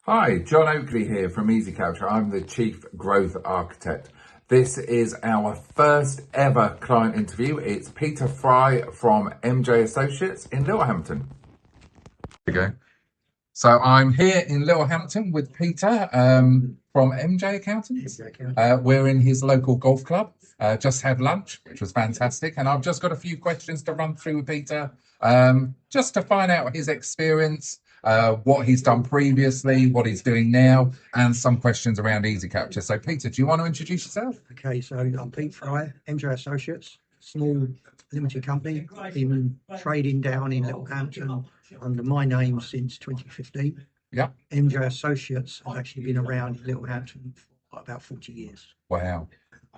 Hi, Jon Oakley here from EazyCapture. I'm the Chief Growth Architect. This is our first ever client interview. It's Peter Fry from Emjay Associates in Littlehampton. There we go. So I'm here in Littlehampton with Peter from MJ Accountants. We're in his local golf club. Just had lunch, which was fantastic. And I've just got a few questions to run through with Peter, just to find out his experience, what he's done previously, what he's doing now, and some questions around EazyCapture. So Peter, do you want to introduce yourself? Okay, so I'm Pete Fry, Emjay Associates, small limited company, been trading down in Littlehampton under my name since 2015. Yeah. Emjay Associates has actually been around in Littlehampton for about 40 years. Wow.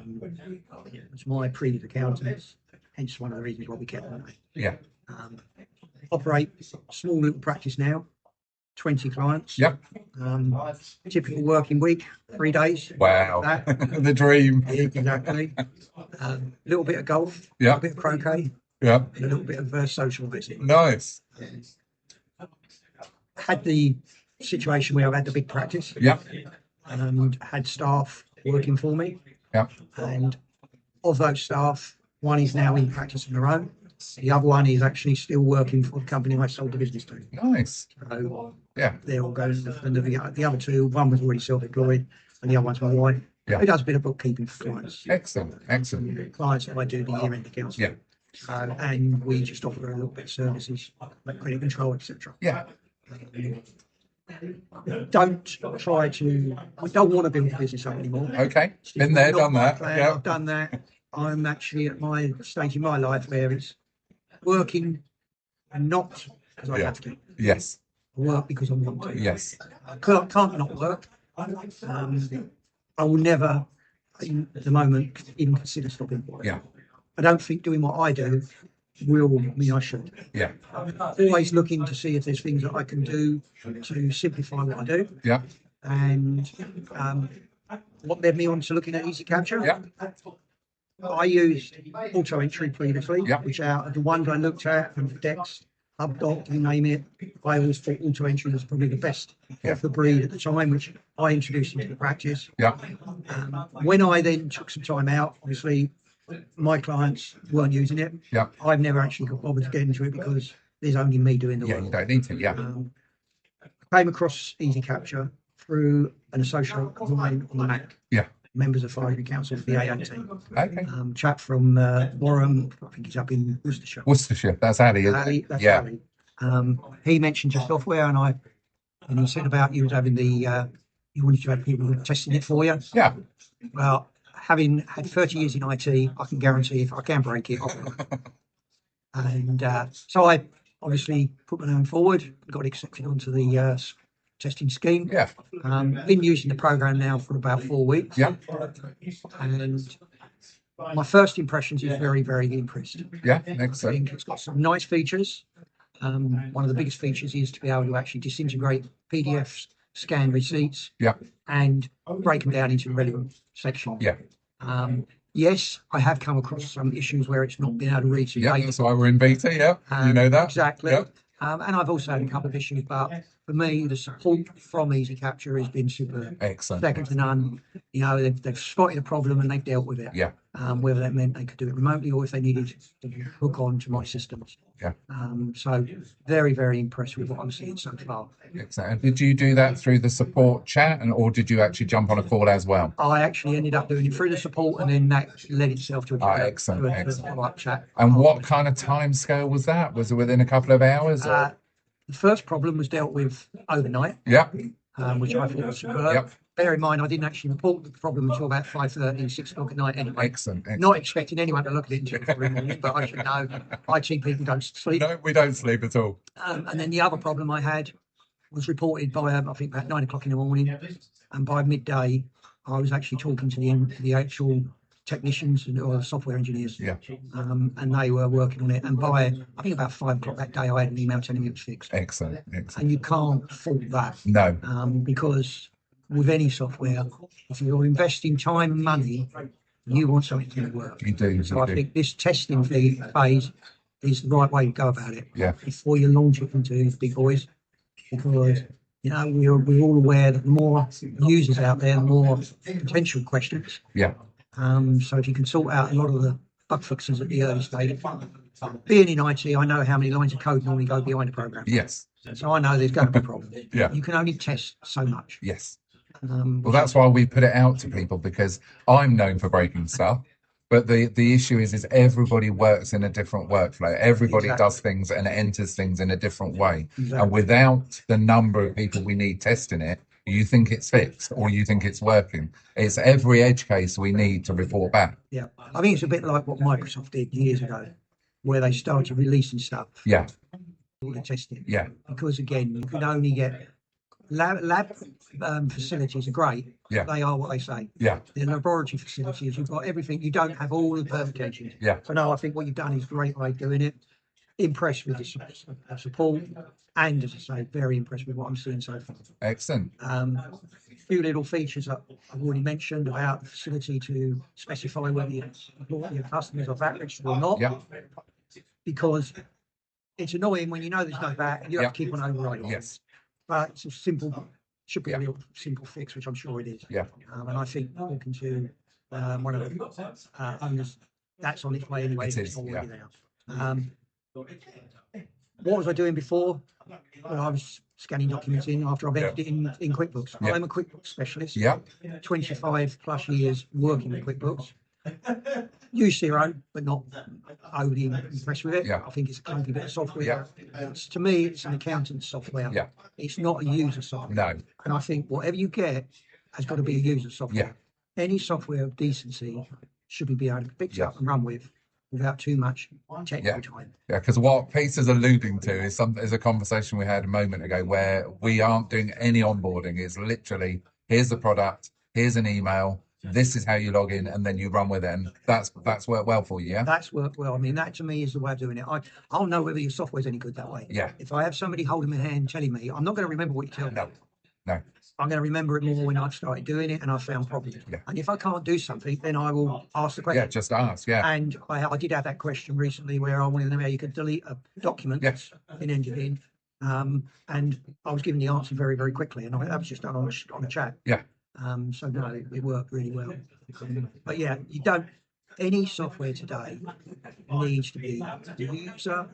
It's my previous accountants, hence one of the reasons why we kept them. Yeah. Operate small little practice now, 20 clients. Yep. Typical working week, 3 days. Wow. The dream. Exactly. A little bit of golf, a Yeah. little bit of croquet, Yeah. and a little bit of social visit. Nice. Had the situation where I've had the big practice Yeah. and had staff working for me. Yeah. And of those staff, one is now in practice on their own. The other one is actually still working for the company I sold the business to. Nice. So Yeah. they're all going. And the other two, one was already self-employed, and the other one's my wife. Yeah. Who does a bit of bookkeeping for clients. Excellent. Excellent. Clients that I do the year-end accounts. Yeah. And we just offer a little bit of services like credit control, etc. Yeah. Don't try to. We don't want to build a business up anymore. Okay. Been there, Not done my that. plan. Yeah. I've done that. I'm actually at my stage in my life where it's working and not because I Yeah. have to. Yes. I work because I want to. Yes. I can't not work. I will never, in the moment, even consider stopping. Yeah. I don't think doing what I do will mean I should. Yeah. Always looking to see if there's things that I can do to simplify what I do. Yeah. And what led me on to looking at EazyCapture. Yeah. I used auto entry previously, Yeah. which out of the ones I looked at, and Dex, HubDoc, you name it, I always thought auto entry was probably the best of the breed at the time, which I introduced into the practice. Yeah. When I then took some time out, obviously my clients weren't using it. Yeah. I've never actually got bothered to get into it because there's only me doing the Yeah. work. You don't need to. Yeah. I came across EazyCapture through an associate of mine on the Mac. Yeah. Members of Advisory Council for the AAT. Okay. Chap from Warham, I think he's up in Worcestershire. Worcestershire. That's Ali. Isn't Ali, it? that's Yeah. Ali. He mentioned your software, and he said about you was having you wanted to have people testing it for you. Yeah. Well, having had 30 years in IT, I can guarantee if I can break it, I'll break it. And so I obviously put my name forward, got accepted onto the testing scheme. Yeah. Been using the program now for about 4 weeks. Yeah. And my first impressions is very, very impressed. Yeah. I Excellent. think it's got some nice features. One of the biggest features is to be able to actually disintegrate PDFs, scan receipts, Yeah. and break them down into relevant sections. Yeah. Yes, I have come across some issues where it's not been able to read some Yeah. data. That's why we're in beta. Yeah. You know that. Exactly. Yeah. And I've also had a couple of issues, but for me, the support from EazyCapture has been superb. Excellent. Second to none. You know, they've spotted a problem and they've dealt with it. Yeah. Whether that meant they could do it remotely or if they needed to hook on to my systems. Yeah. So very, very impressed with what I'm seeing so far. Excellent. And did you do that through the support chat, or did you actually jump on a call as well? I actually ended up doing it through the support, and then that led itself to Excellent. a Excellent. follow-up chat. And what kind of time scale was that? Was it within a couple of hours? Or? The first problem was dealt with overnight, Yeah. which I thought was superb. Yep. Bear in mind, I didn't actually report the problem until about 5:30, 6 o'clock at night anyway. Excellent. Not expecting anyone to look at it until the following morning, but I should know IT people don't sleep. No, we don't sleep at all. And then the other problem I had was reported by, I think, about 9 o'clock in the morning. And by midday, I was actually talking to the actual technicians or software engineers. Yeah. And they were working on it. And by, I think, about 5 o'clock that day, I had an email telling me it was fixed. Excellent. Excellent. And you can't fault that. No. Because with any software, if you're investing time and money, you want something to work. You do. So I think this testing phase is the right way to go about it. Yeah. Before you launch it into big boys, because You know, we're all aware that the more users out there, the more potential questions. Yeah. So if you can sort out a lot of the bug fixes at the early stage, being in IT, I know how many lines of code normally go behind a program. Yes. So I know there's going to be problems. Yeah. You can only test so much. Yes. Well, That's why we put it out to people, because I'm known for breaking stuff. But the issue is everybody works in a different workflow. Everybody does things and enters things in a different way. And without the number of people we need testing it, you think it's fixed or you think it's working. It's every edge case we need to report back. Yeah. I think it's a bit like what Microsoft did years ago, where they started releasing stuff. Yeah. All the testing. Yeah. Because again, you can only get lab facilities are great. Yeah. They are what they say. Yeah. The laboratory facilities, you've got everything. You don't have all the permutations. Yeah. So no, I think what you've done is a great way of doing it. Impressed with the support, and as I say, very impressed with what I'm seeing so far. Excellent. A few little features that I've already mentioned about the facility to specify whether your customers are VAT registered or not. Yeah. Because it's annoying when you know there's no VAT and you have to keep on overriding. Yes. But it's a simple, should be a real simple fix, which I'm sure it is. Yeah. And I think talking to one of the owners, that's on its way anyway. It is, already there. What was I doing before? Well, I was scanning documents in after I've entered it in QuickBooks. Yeah. I'm a QuickBooks specialist. Yeah. 25 plus years working with QuickBooks. Use Xero, but not overly impressed with it. Yeah. I think it's a clunky bit of software. Yeah. To me, it's an accountant's software. Yeah. It's not a user software. No. And I think whatever you get has got to be a user software. Yeah. Any software of decency should be able to pick up and run with without too much technical time. Yeah, because what Peter's alluding to is a conversation we had a moment ago where we aren't doing any onboarding. It's literally, here's the product, here's an email, this is how you log in, and then you run with it. And that's worked well for you, yeah? That's worked well. I mean, that to me is the way of doing it. I'll know whether your software's any good that way. Yeah. If I have somebody holding my hand telling me, I'm not going to remember what you tell me. No. I'm going to remember it more when I've started doing it and I've found problems. Yeah. And if I can't do something, then I will ask the question. Yeah, just ask, yeah. And I did have that question recently where I wanted to know how you could delete a document that's been entered in. And I was given the answer very, very quickly. And that was just done on a chat. Yeah. So no, it worked really well. But yeah, any software today needs to be user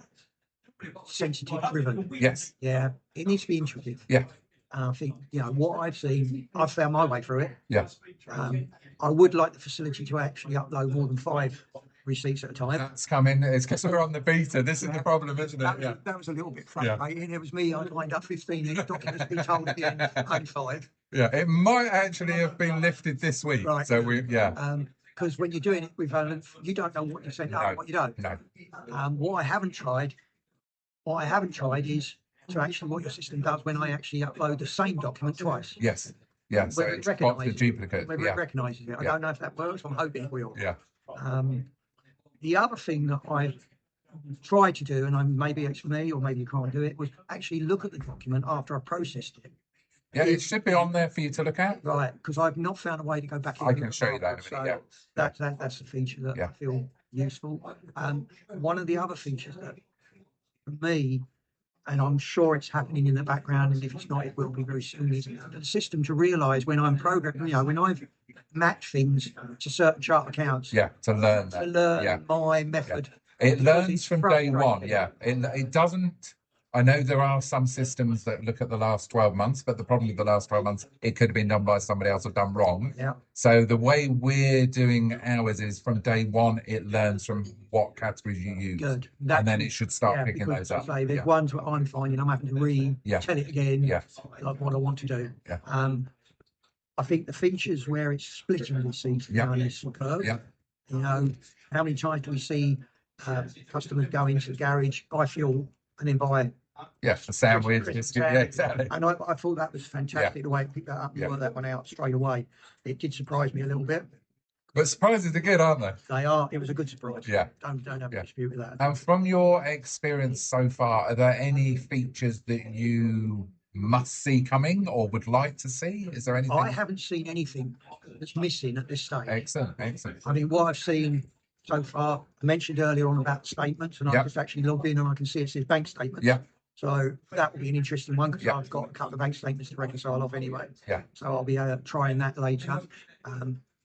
sensitive driven. Yes. Yeah. It needs to be intuitive. Yeah. And I think, what I've seen, I've found my way through it. Yeah. I would like the facility to actually upload more than 5 receipts at a time. That's coming. It's because we're on the beta. This is the problem, isn't it? That was a little bit frustrating. It was me, I lined up 15 documents being told at the end, only 5. Yeah, it might actually have been lifted this week. Right. So because when you're doing it with you don't know what you send out and what you don't. No. What I haven't tried is to actually what your system does when I actually upload the same document twice. Yes. Yeah. So Whether it's got the duplicate. Whether it recognises it. I don't know if that works. I'm hoping it will. Yeah. The other thing that I've tried to do, and maybe it's for me or maybe you can't do it, was actually look at the document after I processed it. Yeah, it should be on there for you to look at. Right, because I've not found a way to go back in. I can show you that in a minute. That's a feature that I feel useful. One of the other features that, for me, and I'm sure it's happening in the background, and if it's not, it will be very soon, is the system to realise when I'm programming, when I've mapped things to certain chart accounts. Yeah, to learn that. To learn my method. Yeah. It learns from day one, It doesn't. I know there are some systems that look at the last 12 months, but the problem with the last 12 months, it could have been done by somebody else or done wrong. Yeah. So the way we're doing ours is from day one, it learns from what categories you use. Good. And then it should start picking those up. There's ones that I'm finding I'm having to tell it again, like what I want to do. Yeah. I think the features where it's splitting the receipts is superb. Yeah. How many times do we see customers go into the garage, buy fuel, and then buy the sandwich, biscuit, exactly. And I thought that was fantastic the way it picked that up and worked that one out straight away. It did surprise me a little bit. But surprises are good, aren't they? They are. It was a good surprise. Yeah. Don't have a dispute with that. And from your experience so far, are there any features that you must see coming or would like to see? Is there anything? I haven't seen anything that's missing at this stage. Excellent. I mean, what I've seen so far, I mentioned earlier on about statements, and I just actually logged in and I can see it says bank statements. Yeah. So that will be an interesting one because Yeah. I've got a couple of bank statements to reconcile off anyway. Yeah. So I'll be trying that later.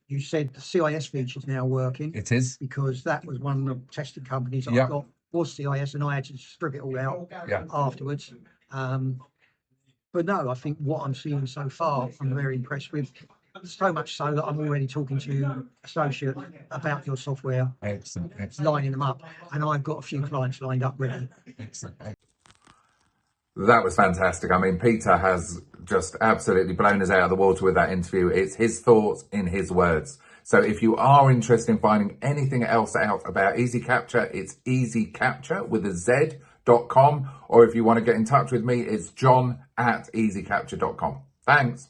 You said the CIS feature is now working. It is. Because that was one of the testing companies that Yeah. I got was CIS, and I had to strip it all out afterwards. But no, I think what I'm seeing so far, I'm very impressed with. So much so that I'm already talking to associates about your software, Excellent. lining them up, and I've got a few clients lined up ready. Excellent. That was fantastic. I mean, Peter has just absolutely blown us out of the water with that interview. It's his thoughts in his words. So if you are interested in finding anything else out about EazyCapture, it's EazyCapture with a Z.com. Or if you want to get in touch with me, it's Jon at EazyCapture.com. Thanks.